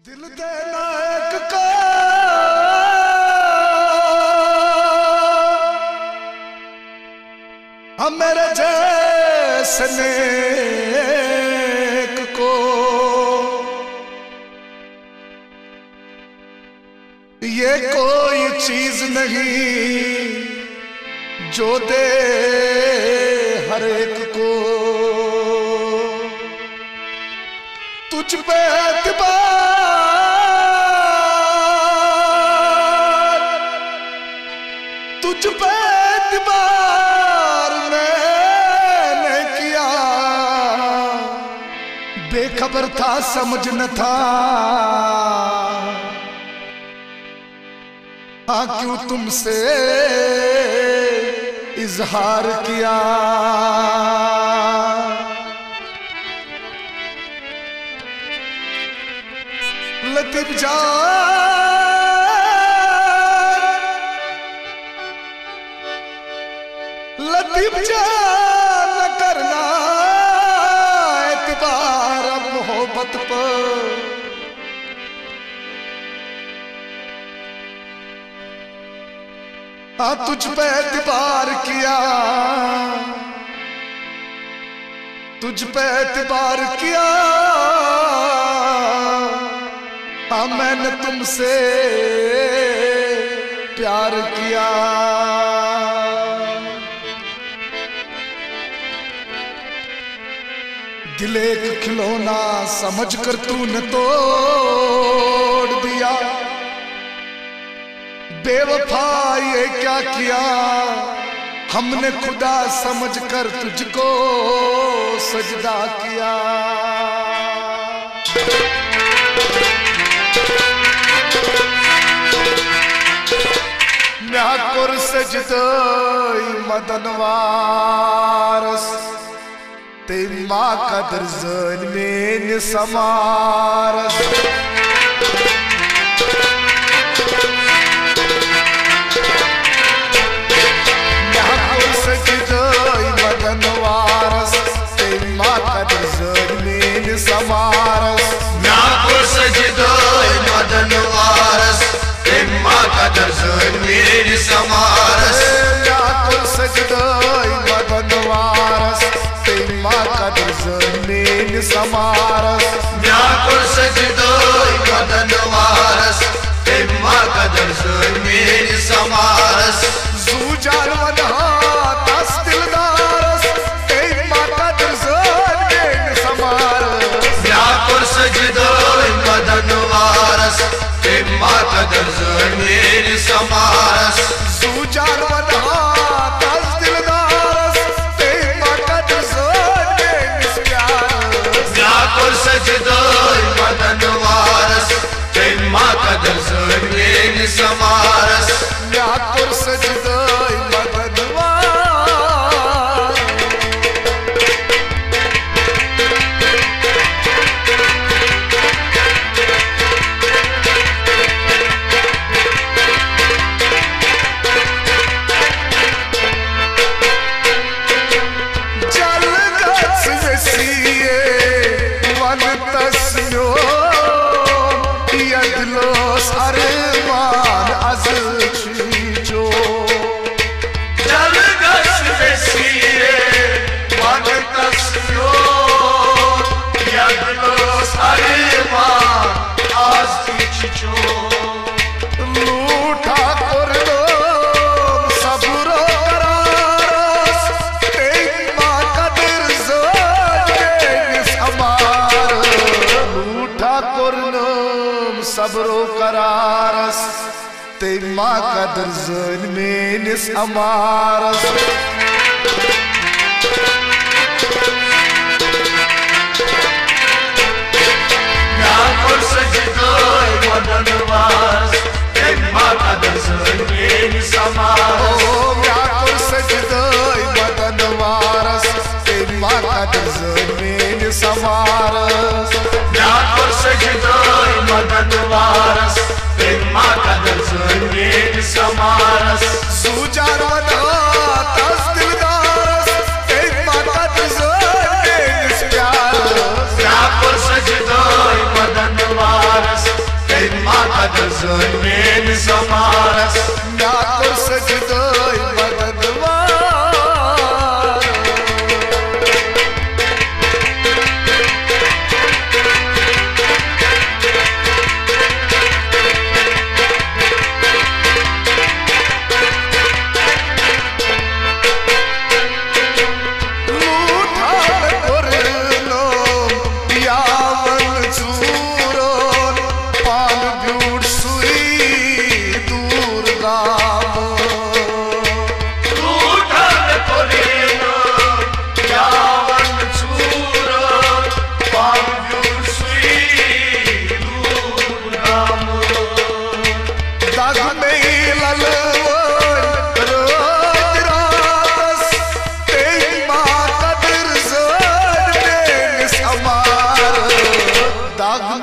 दिल दे नायक का हम मेरे जैसे नेक को ये कोई चीज नहीं जो दे हर एक को। तुझ पे एतबार मैंने किया, बेखबर था समझ न था। हाँ क्यों तुमसे इजहार किया। लतीफ जान न करना एतबार मोहब्बत पर। हाँ तुझ पे एतबार किया, तुझ पे एतबार किया। हाँ मैंने तुमसे प्यार किया। दिल एक खिलौना समझ कर तूने तोड़ दिया। बेवफा ये क्या किया, हमने खुदा समझ कर तुझको सजदा किया। म्याकुर सजदोई मदन वारस ते माँ कदर ज़न में समारस। म्याकुर सजदोई मदन वारस ते माँ कदर ज़न में समारस। म्याकुर सजदोई मदन वारस ते माँ कदर ज़न में समारस। म्याकुर सजदोई मदन वारस माँ कदर ज़न में समारस। म्याकुर सजदोई मदन वारस ते माँ कदर ज़न में समारस। ज़ू जानवन हाथस दिलदारस ते माँ कदर ज़न में समारस। म्याकुर सजदोई मदन वारस ते माँ कदर ज़न में समारस। ज़ू जानवन हाथस दिलदारस ते माँ कदर म्याकुर सजदोई मदन वारस ते माँ कदर ज़न में समारस। म्याकुर सजदोई मदन सबरो करारस ते माँ कदर ज़न में समारस। म्याकुर सजदोई मदन वारस ते माँ कदर ज़न में समारस। म्याकुर सजदोई मदन वारस ते माँ कदर ज़न में समारस। म्याकुर सजदोई मदन वारस ते माँ कदर ज़न में समारस। ज़ू जानवन हाथस दिलदारस ते माँ कदर ज़न में समारस। म्याकुर सजदोई मदन वारस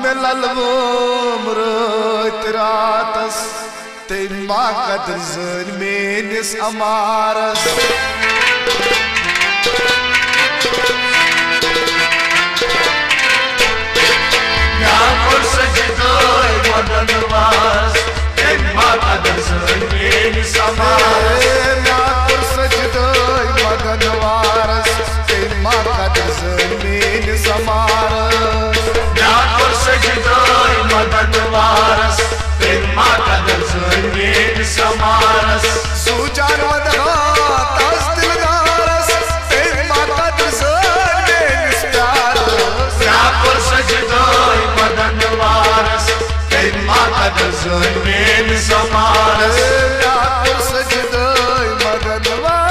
में ललवोम रत रातस तेमा कदर जन मेनिस अमारस मदनवारस तेमा कदर जन मेनिस अमारस मदनवारस तेमा कदर जन मेनिस अमारस मदनवारस तेमा कदर जन मेनिस अमारस सुजान वदनातस दिलदारस तेमा कदर जन मेनिस प्यारस याकुर सजदोय मदनवारस तेमा कदर जन मेनिस अमारस याकुर सजदोय मदनवारस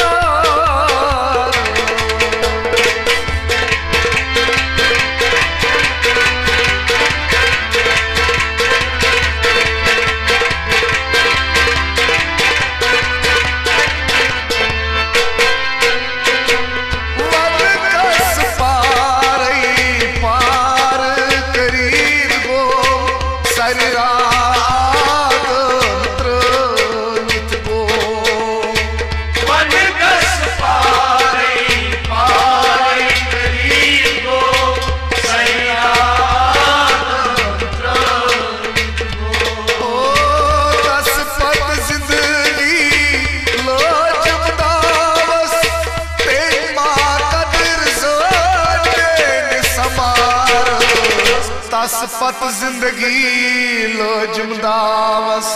पत जिंदगी लो जुमदावस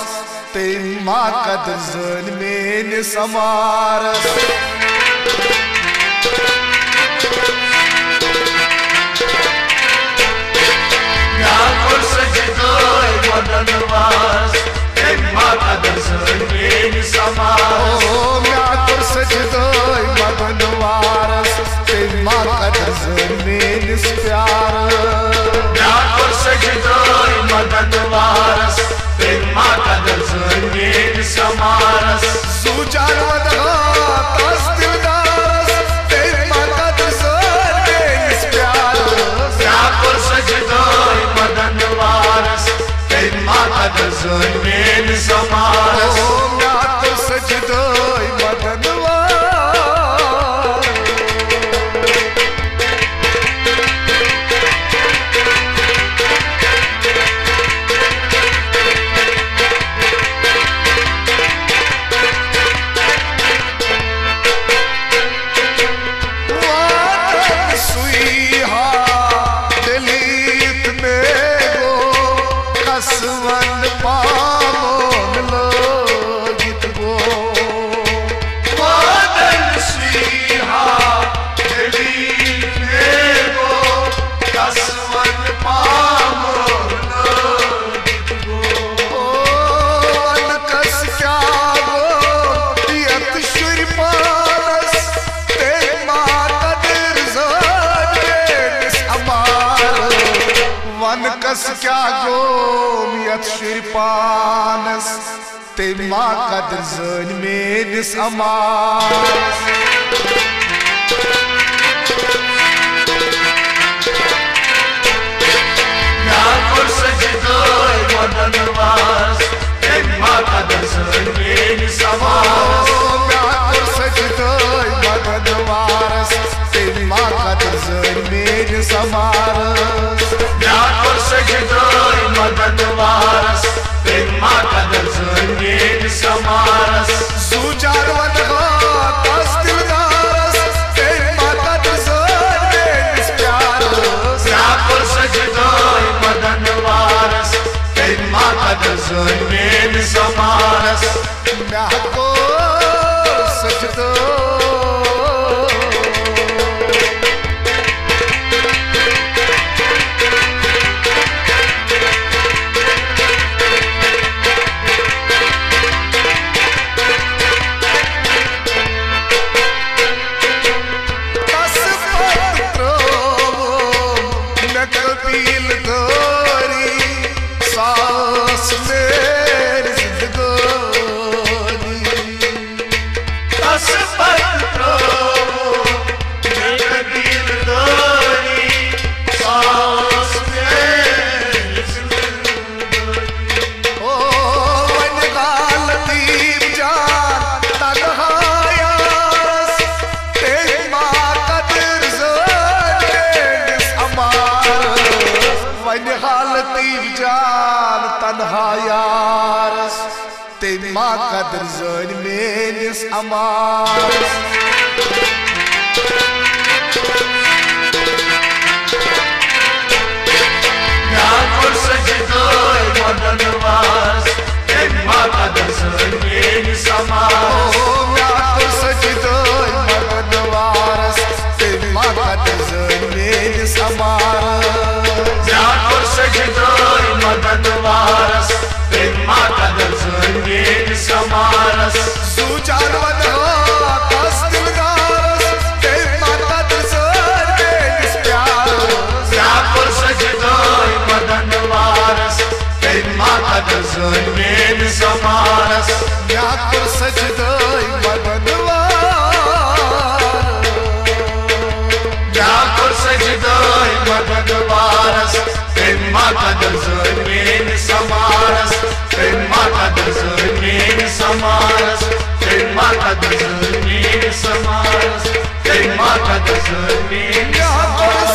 तेमा कदर जन मेनिस अमारस याकुर सजदोय मदनवारस तेमा कदर जन मेनिस अमारस याकुर सजदोय मदनवारस तेमा कदर जन मेनिस प्यारस सजदोय मदनवारस तेमा कदर जन मेनिस अमारस सुजान वदनातस दिलदारस तेमा कदर जन मेनिस प्यारस याकुर सजदोय मदनवारस तेमा कदर जन मेनिस अमारस याकुर सजदोय मदनवारस कस क्या गोमियत शिरपानस तेमा कदर जन मेनिस अमारस याकुर सजदोय मदनवारस तेमा कदर जन मेनिस अमारस याकुर सजदोय मदनवारस तेमा कदर जन मेनिस अमारस याकुर सजदोय मदनवारस तेमा कदर जन मेनिस अमारस सुजान वदनातस दिलदारस तेमा कदर जन मेनिस प्यारस याकुर सजदोय मदनवारस तेमा कदर जन मेनिस अमारस याकुर सजदोय Super पन्ने हालती जान तन्हा यारस तेम मा कदर जान menace aamras Samaras, Yakur sajdoy madanwar, Yakur sajdoy madanwaras, Temma kadar zulmin samaras, Temma kadar zulmin samaras, Temma kadar zulmin samaras, Temma kadar zulmin samaras.